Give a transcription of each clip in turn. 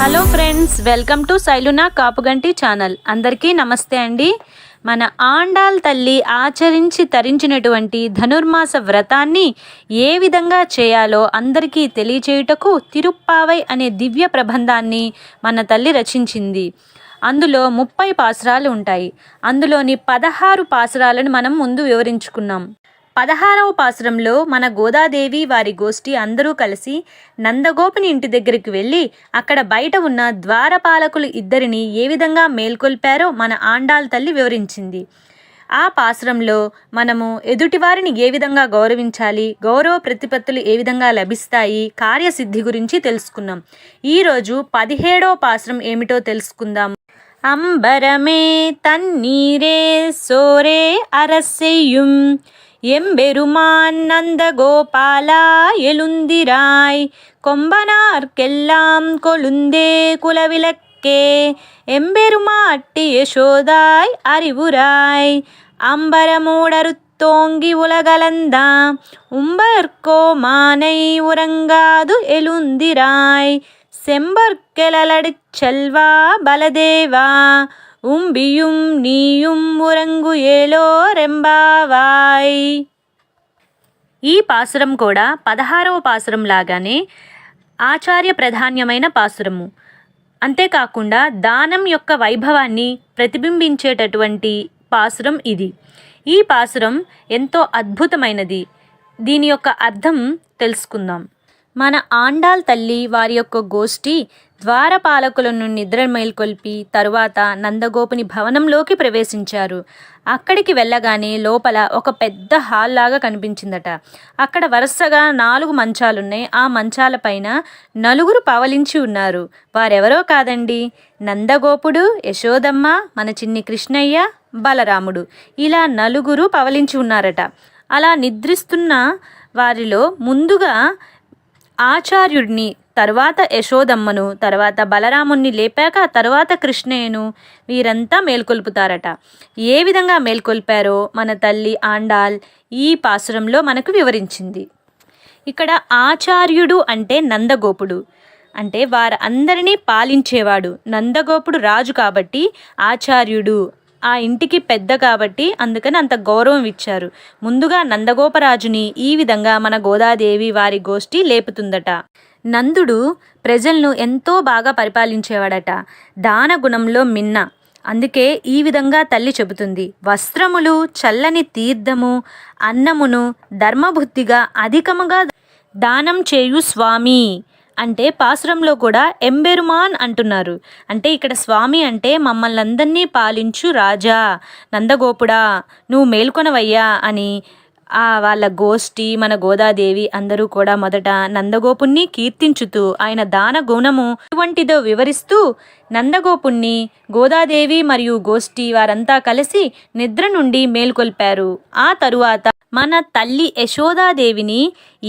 Hello friends, welcome to Shailuna Kapuganti channel. అందరికీ నమస్తే అండి. మన ఆండాల్ తల్లి ఆచరించి తరించినటువంటి ధనుర్మాస వ్రతాన్ని ఏ విధంగా చేయాలో అందరికీ తెలియచేయుటకు తిరుప్పావై అనే దివ్య ప్రబంధాన్ని మన తల్లి రచించింది. అందులో 30 పాసురాలు ఉంటాయి. అందులోని 16 పాసురాలను మనం ముందు వివరించుకున్నాం. 16వ పాసురంలో మన గోదాదేవి వారి గోష్ఠి అందరూ కలిసి నందగోపుని ఇంటి దగ్గరికి వెళ్ళి అక్కడ బయట ఉన్న ద్వారపాలకులు ఇద్దరిని ఏ విధంగా మేల్కొల్పారో మన ఆండాల్ తల్లి వివరించింది. ఆ పాసురంలో మనము ఎదుటివారిని ఏ విధంగా గౌరవించాలి, గౌరవ ప్రతిపత్తులు ఏ విధంగా లభిస్తాయి, కార్యసిద్ధి గురించి తెలుసుకున్నాం. ఈరోజు 17వ పాసురం ఏమిటో తెలుసుకుందాం. అంబరమే తన్నీరే సోరే అరసెయ్యుం எம்பெருமான் நந்தகோபாலா எழுந்திராய் கொம்பனார்க்கெல்லாம் கொழுந்தே குலவிளக்கே எம்பெருமாட்டி யசோதாய் அறிவுராய் அம்பரமூடருத்தோங்கி உலகலந்தா உம்பர்கோ மானை உறங்காது எழுந்திராய் செம்பர்கெழலடிச் செல்வா பலதேவா ఉంబియుం నీయుం ఉరంగు ఏలో రెంబావాయ్. ఈ పాసురం కూడా 16వ పాసురం లాగానే ఆచార్య ప్రధాన్యమైన పాసురము. అంతేకాకుండా దానం యొక్క వైభవాన్ని ప్రతిబింబించేటటువంటి పాసురం ఇది. ఈ పాసురం ఎంతో అద్భుతమైనది. దీని యొక్క అర్థం తెలుసుకుందాం. మన ఆండాల్ తల్లి వారి యొక్క గోష్ఠి ద్వారపాలకులను నిద్ర మేల్కొల్పి తరువాత నందగోపుని భవనంలోకి ప్రవేశించారు. అక్కడికి వెళ్ళగానే లోపల ఒక పెద్ద హాల్ లాగా కనిపించిందట. అక్కడ వరుసగా 4 మంచాలున్నాయి. ఆ మంచాల పైన 4 పవలించి ఉన్నారు. వారెవరో కాదండి, నందగోపుడు, యశోదమ్మ, మన చిన్ని కృష్ణయ్య, బలరాముడు. ఇలా 4 పవలించి ఉన్నారట. అలా నిద్రిస్తున్న వారిలో ముందుగా ఆచార్యుడిని, తర్వాత యశోదమ్మను, తర్వాత బలరాముణ్ణి లేపాక తర్వాత కృష్ణయ్యను, వీరంతా మేల్కొల్పుతారట. ఏ విధంగా మేల్కొల్పారో మన తల్లి ఆండాల్ ఈ పాసురంలో మనకు వివరించింది. ఇక్కడ ఆచార్యుడు అంటే నందగోపుడు, అంటే వారందరినీ పాలించేవాడు. నందగోపుడు రాజు కాబట్టి ఆచార్యుడు, ఆ ఇంటికి పెద్ద కాబట్టి అందుకని అంత గౌరవం ఇచ్చారు. ముందుగా నందగోపరాజుని ఈ విధంగా మన గోదాదేవి వారి గోష్ఠి లేపుతుందట. నందుడు ప్రజలను ఎంతో బాగా పరిపాలించేవాడట. దాన గుణంలో మిన్న. అందుకే ఈ విధంగా తల్లి చెబుతుంది. వస్త్రములు, చల్లని తీర్థము, అన్నమును ధర్మబుద్ధిగా అధికముగా దానం చేయు స్వామి అంటే పాసురంలో కూడా ఎంబెరుమాన్ అంటున్నారు. అంటే ఇక్కడ స్వామి అంటే మమ్మల్ని అందరినీ పాలించు రాజా, నందగోపుడా నువ్వు మేల్కొనవయ్యా అని వాళ్ళ గోష్ఠి మన గోదాదేవి అందరూ కూడా మొదట నందగోపుణ్ణి కీర్తించుతూ ఆయన దాన గుణము ఎటువంటిదో వివరిస్తూ నందగోపుణ్ణి గోదాదేవి మరియు గోష్ఠి వారంతా కలిసి నిద్ర నుండి మేల్కొల్పారు. ఆ తరువాత మన తల్లి యశోదాదేవిని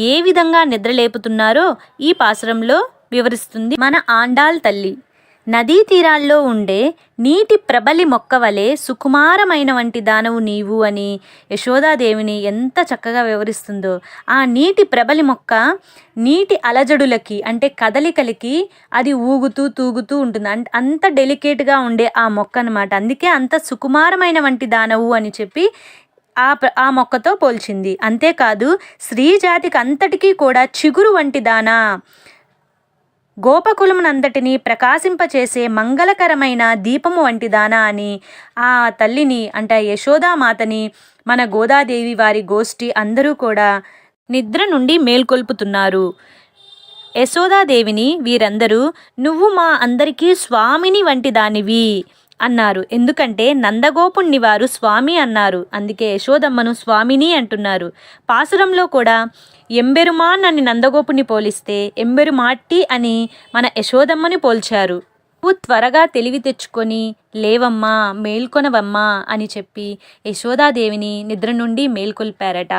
ఏ విధంగా నిద్రలేపుతున్నారో ఈ పాసురంలో వివరిస్తుంది మన ఆండాల్ తల్లి. నదీ తీరాల్లో ఉండే నీటి ప్రబలి మొక్క వలె సుకుమారమైన వంటి దానవు నీవు అని యశోదాదేవిని ఎంత చక్కగా వివరిస్తుందో. ఆ నీటి ప్రబలి మొక్క నీటి అలజడులకి అంటే కదలికలకి అది ఊగుతూ తూగుతూ ఉంటుంది. అంత డెలికేట్గా ఉండే ఆ మొక్క అన్నమాట. అందుకే అంత సుకుమారమైన వంటి దానవు అని చెప్పి ఆ మొక్కతో పోల్చింది. అంతేకాదు స్త్రీ జాతికి అంతటికీ కూడా చిగురు వంటి దానా, గోపకులమునంతటిని ప్రకాశింపచేసే మంగళకరమైన దీపము వంటి దానా అని ఆ తల్లిని అంటే యశోదామాతని మన గోదాదేవి వారి గోష్ఠి అందరూ కూడా నిద్ర నుండి మేల్కొల్పుతున్నారు. యశోదాదేవిని వీరందరూ నువ్వు మా అందరికీ స్వామిని వంటి దానివి అన్నారు. ఎందుకంటే నందగోపుణ్ణి వారు స్వామి అన్నారు. అందుకే యశోదమ్మను స్వామిని అంటున్నారు. పాసురంలో కూడా ఎంబెరుమాన్ అని నందగోపుని పోలిస్తే ఎంబెరుమాట్టి అని మన యశోదమ్మని పోల్చారు. నువ్వు త్వరగా తెలివి తెచ్చుకొని లేవమ్మా, మేల్కొనవమ్మా అని చెప్పి యశోదాదేవిని నిద్ర నుండి మేల్కొల్పారట.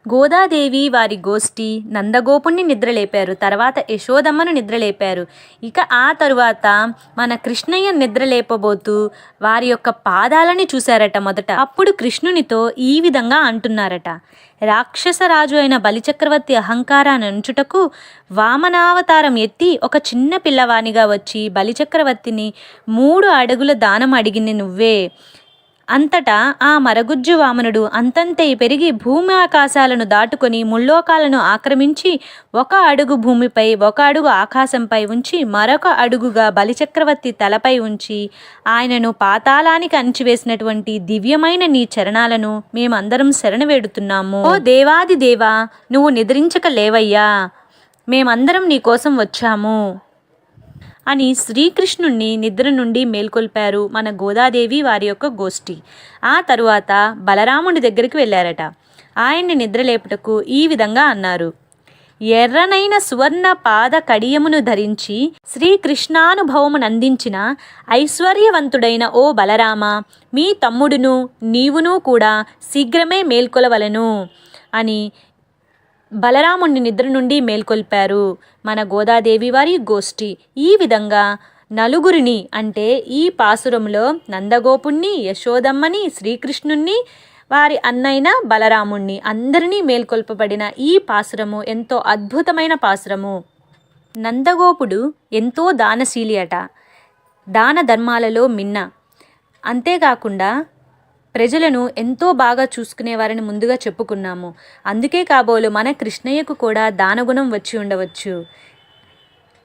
గోదాదేవి వారి గోష్ఠి నందగోపుణ్ణి నిద్రలేపారు. తర్వాత యశోదమ్మను నిద్రలేపారు. ఇక ఆ తరువాత మన కృష్ణయ్య నిద్రలేపబోతూ వారి యొక్క పాదాలని చూశారట మొదట. అప్పుడు కృష్ణునితో ఈ విధంగా అంటున్నారట, రాక్షసరాజు అయిన బలిచక్రవర్తి అహంకారాన్ని అంచుటకు వామనావతారం ఎత్తి ఒక చిన్న పిల్లవానిగా వచ్చి బలిచక్రవర్తిని 3 అడుగుల దానం అడిగింది నువ్వే. అంతటా ఆ మరగుజ్జు వామనుడు అంతంతే పెరిగి భూమి ఆకాశాలను దాటుకొని ముల్లోకాలను ఆక్రమించి 1 అడుగు భూమిపై 1 అడుగు ఆకాశంపై ఉంచి మరొక అడుగుగా బలిచక్రవర్తి తలపై ఉంచి ఆయనను పాతాళానికి అణిచివేసినటువంటి దివ్యమైన నీ చరణాలను మేమందరం శరణు వేడుతున్నాము. ఓ దేవాది దేవా, నువ్వు నిద్రించక లేవయ్యా, మేమందరం నీ కోసం వచ్చాము అని శ్రీకృష్ణుణ్ణి నిద్ర నుండి మేల్కొల్పారు మన గోదాదేవి వారి యొక్క గోష్ఠి. ఆ తరువాత బలరాముడి దగ్గరికి వెళ్ళారట. ఆయన్ని నిద్రలేపుటకు ఈ విధంగా అన్నారు, ఎర్రనైన సువర్ణ పాద కడియమును ధరించి శ్రీకృష్ణానుభవమునందించిన ఐశ్వర్యవంతుడైన ఓ బలరామ, మీ తమ్ముడును నీవును కూడా శీఘ్రమే మేల్కొలవలను అని బలరాముణ్ణి నిద్ర నుండి మేల్కొల్పారు మన గోదాదేవి వారి గోష్ఠి. ఈ విధంగా నలుగురిని అంటే ఈ పాసురంలో నందగోపుణ్ణి, యశోదమ్మని, శ్రీకృష్ణుణ్ణి, వారి అన్నైన బలరాముణ్ణి అందరినీ మేల్కొల్పబడిన ఈ పాసురము ఎంతో అద్భుతమైన పాసురము. నందగోపుడు ఎంతో దానశీలి అట, దాన ధర్మాలలో మిన్న. అంతేకాకుండా ప్రజలను ఎంతో బాగా చూసుకునేవారని ముందుగా చెప్పుకున్నాము. అందుకే కాబోలు మన కృష్ణయ్యకు కూడా దానగుణం వచ్చి ఉండవచ్చు.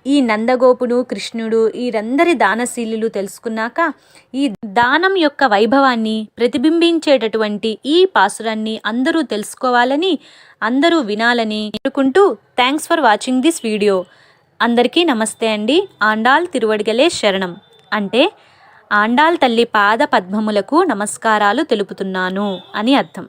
ఈ నందగోపుడు, కృష్ణుడు వీరందరి దానశీలులు తెలుసుకున్నాక ఈ దానం యొక్క వైభవాన్ని ప్రతిబింబించేటటువంటి ఈ పాసురాన్ని అందరూ తెలుసుకోవాలని, అందరూ వినాలని అనుకుంటూ thanks for watching this video. అందరికీ నమస్తే అండి. ఆండాళ్ తిరువడిగలే శరణం అంటే ఆండాళ్ తల్లి పాద పద్మములకు నమస్కారాలు తెలుపుతున్నాను అని అర్థం.